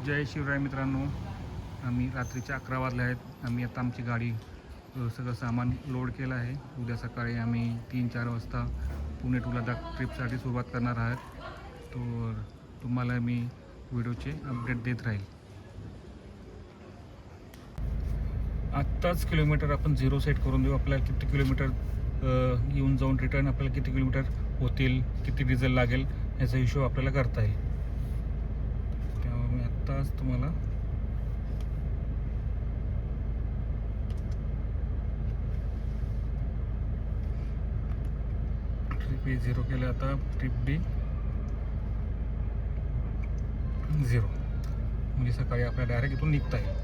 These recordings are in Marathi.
जय शिवराय मित्रांनो, आम्ही रात्रीचे 11 वाजले आहेत. आम्ही आता आमची गाडी सगळं सामान लोड केलं आहे. उद्या सकाळी आम्ही 3-4 वाजता पुणे टू लडाख ट्रिपसाठी सुरुवात करणार आहोत. तर तुम्हाला मी व्हिडिओचे अपडेट देत राहील. आत्ताच किलोमीटर आपण 0 सेट करून देऊ. आपल्याला किती किलोमीटर येऊन जाऊन रिटर्न आपल्याला किती किलोमीटर होतील, किती डिझेल लागेल याचा हिशोब आपल्याला करता येईल. त्यामुळे मी आत्ताच तुम्हाला ट्रिप ए 0 केलं. आता ट्रिप बी 0 म्हणजे सकाळी आपल्याला डायरेक्ट इथून निघता येईल.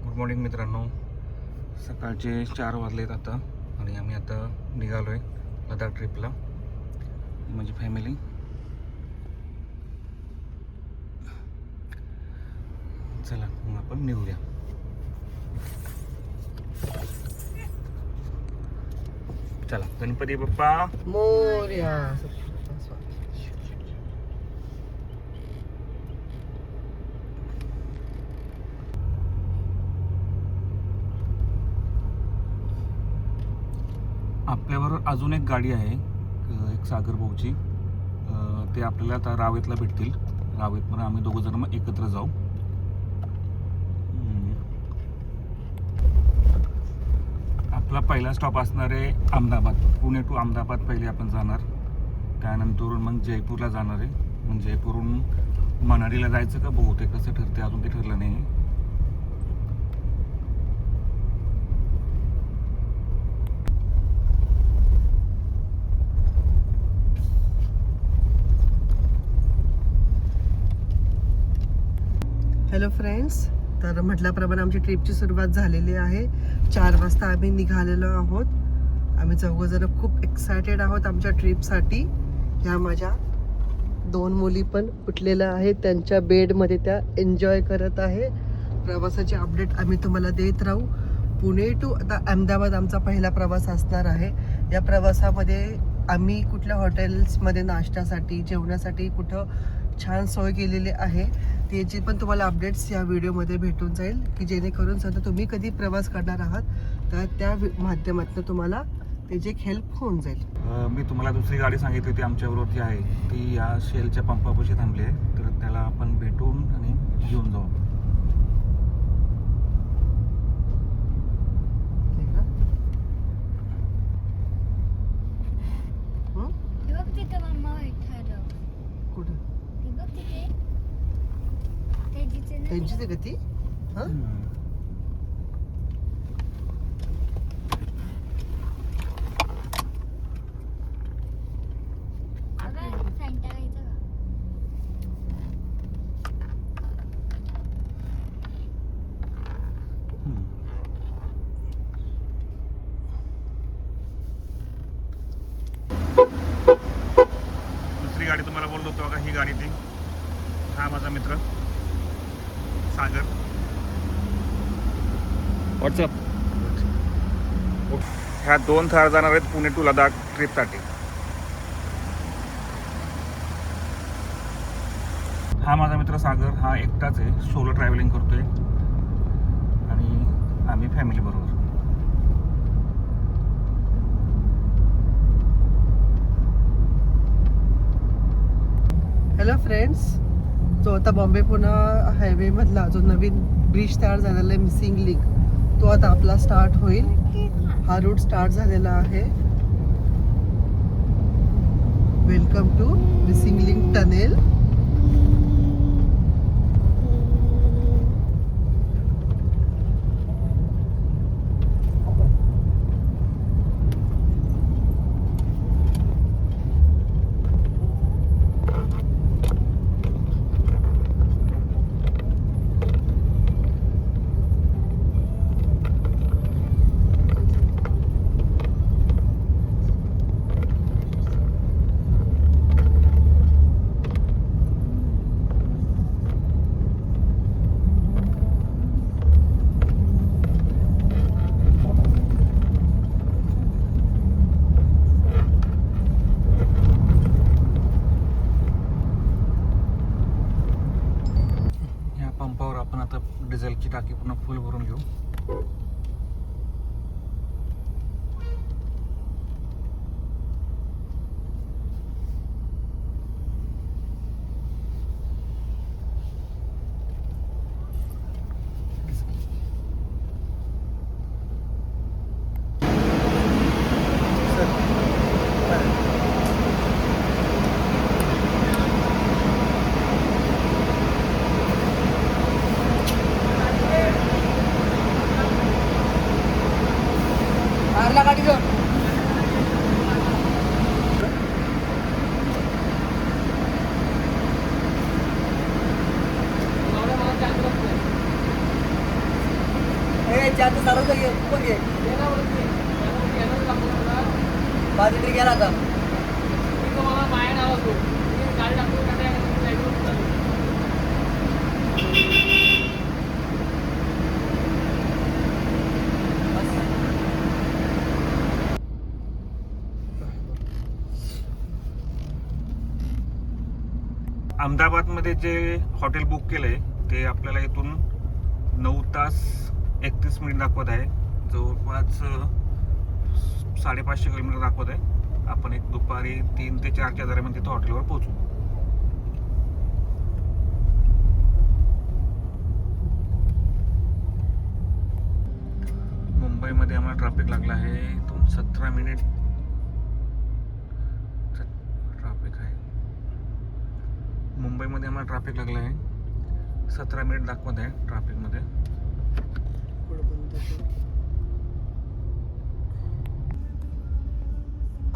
गुड मॉर्निंग मित्रांनो, सकाळचे 4 वाजलेत आता आणि आम्ही आता निघालो आहे लडाख ट्रिपला. माझी फॅमिली. चला मग आपण निघूया. चला, गणपती बाप्पा मोरया. आपल्याबरोबर अजून एक गाडी आहे, एक सागर भाऊची. ते आपल्याला आता रावेतला भेटतील. रावेतमध्ये आम्ही दोघं जण मग एकत्र जाऊ. आपला पहिला स्टॉप असणार आहे अहमदाबाद. पुणे टू अहमदाबाद पहिले आपण जाणार. त्यानंतर मग जयपूरला जाणार आहे. मग जयपूरहून मनालीला जायचं का बहुतेक कसं ठरते अजून ते ठरलं नाही. हॅलो फ्रेंड्स, तर म्हटल्याप्रमाणे आमची ट्रिपची सुरुवात झालेली आहे. 4 वाजता आम्ही निघालेलो आहोत. आम्ही चौघंजण खूप एक्सायटेड आहोत आमच्या ट्रिपसाठी. ह्या माझ्या 2 मुली पण उठलेल्या आहेत, त्यांच्या बेडमध्ये त्या एन्जॉय करत आहे. प्रवासाचे अपडेट आम्ही तुम्हाला देत राहू. पुणे टू आता अहमदाबाद आमचा पहिला प्रवास असणार आहे. या प्रवासामध्ये आम्ही कुठल्या हॉटेल्समध्ये नाश्त्यासाठी जेवणासाठी कुठं छान सोय केलेली आहे त्याची पण तुम्हाला अपडेट्स या व्हिडिओमध्ये भेटून जाईल, की जेणेकरून सध्या तुम्ही कधी प्रवास करणार आहात तर त्या माध्यमातून तुम्हाला त्याची एक हेल्प होऊन जाईल. मी तुम्हाला दुसरी गाडी सांगितली होती आमच्याबरोबर ती आहे, ती या शेलच्या पंपापाशी थांबली आहे. तर त्याला आपण भेटून आणि घेऊन जाऊ. त्यांचीच आहे का ती? हां, दुसरी गाडी तुम्हाला बोललो होतो का, ही गाडी ती. हा माझा मित्र सागर. व्हॉट्सअप. ह्या 2 थार जाणार आहेत पुणे टू लडाख ट्रिपसाठी. हा माझा मित्र सागर, हा एकटाच आहे, सोलो ट्रॅव्हलिंग करतोय आणि आम्ही फॅमिली बरोबर. हॅलो फ्रेंड्स, तो आता बॉम्बे पुणे हायवे मधला जो नवीन ब्रिज तयार झालेला आहे मिसिंग लिंक, तो आता आपला स्टार्ट होईल. हा रूट स्टार्ट झालेला आहे. Welcome to missing link tunnel. बाईकची टाकी पूर्ण फुल भरून घेऊ. गाडी घेऊन बाजरी गेला का अहमदाबादमध्ये जे हॉटेल बुक केलं आहे ते आपल्याला इथून 9 तास 31 मिनिट दाखवत आहे. जवळपास 550 किलोमीटर दाखवत आहे. आपण एक दुपारी 3 ते 4च्या दरम्यान तिथं हॉटेलवर पोहोचू. मुंबईमध्ये आम्हाला ट्रॅफिक लागला आहे. इथून 17 मिनिट ट्रॅफिक आहे. मुंबईमध्ये आम्हाला ट्रॅफिक लागला आहे. 17 मिनिट दाखवत आहे ट्रॅफिकमध्ये.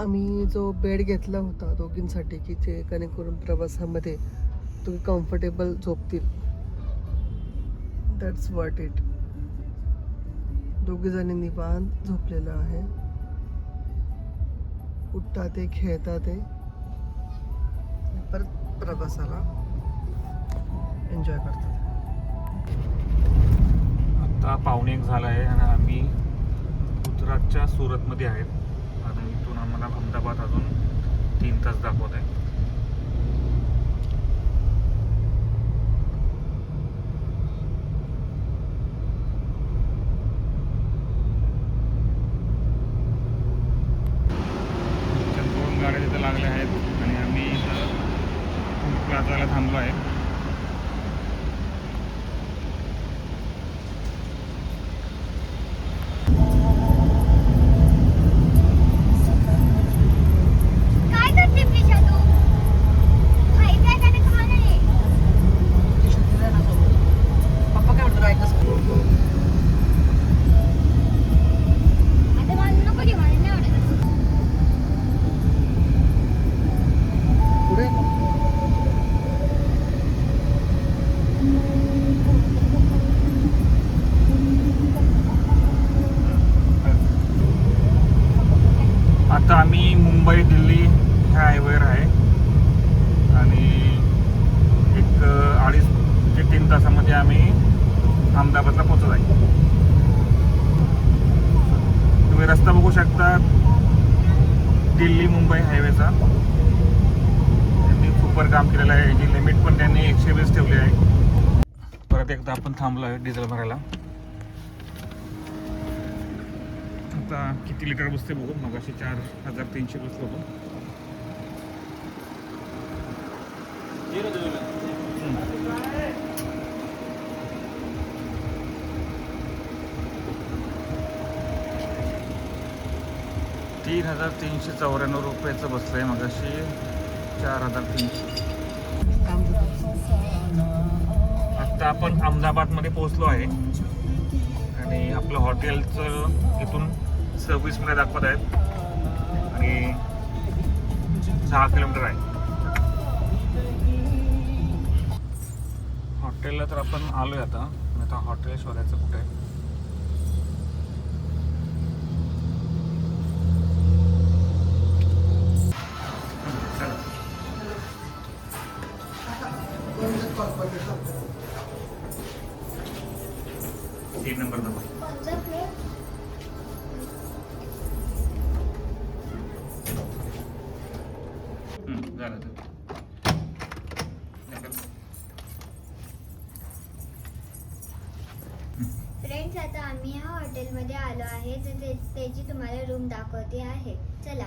आम्ही जो बेड घेतला होता दोघींसाठी की जे करून प्रवासामध्ये तुम्ही कम्फर्टेबल झोपतील, दॅट्स व्हॉट इट. दोघी जणी निवांत झोपलेलं आहे. उठतात ते, खेळतात ते, परत प्रवासाला एन्जॉय करतात. आता 1:45 झाला आहे आणि आम्ही गुजरातच्या सुरतमध्ये आहेत. आणि इथून आम्हाला अहमदाबाद अजून 3 तास दाखवत आहे. दोन गाड्या तिथे लागल्या आहेत आणि आम्ही इथं प्लाझाला थांबलो आहे. आता आम्ही मुंबई दिल्ली ह्या हायवेवर आहे आणि एक 2.5 ते 3 तासामध्ये आम्ही अहमदाबादला पोहोचत आहे. तुम्ही रस्ता बघू शकता दिल्ली मुंबई हायवेचा. त्यांनी सुपर काम केलेलं आहे. याची लिमिट पण त्यांनी 120 ठेवली आहे. परत एकदा आपण थांबलो आहे डिझेल भरायला. आता किती लिटर बसते बघू. मगाशी 4,300 बसलो होतो. ₹3,394 बसलंय. मगाशी 4,300. आता आपण अहमदाबादमध्ये पोहोचलो आहे आणि आपलं हॉटेलचं इथून 26 मिनिट दाखवत आहेत आणि 6 किलोमीटर आहे. हॉटेलला तर आपण आलोय आता. आता हॉटेल शोधायचं कुठे आहे. चला 3 नंबर दबा. झालं तर आम्ही ह्या हॉटेलमध्ये आलो आहे तर त्याची तुम्हाला रूम दाखवते आहे. चला.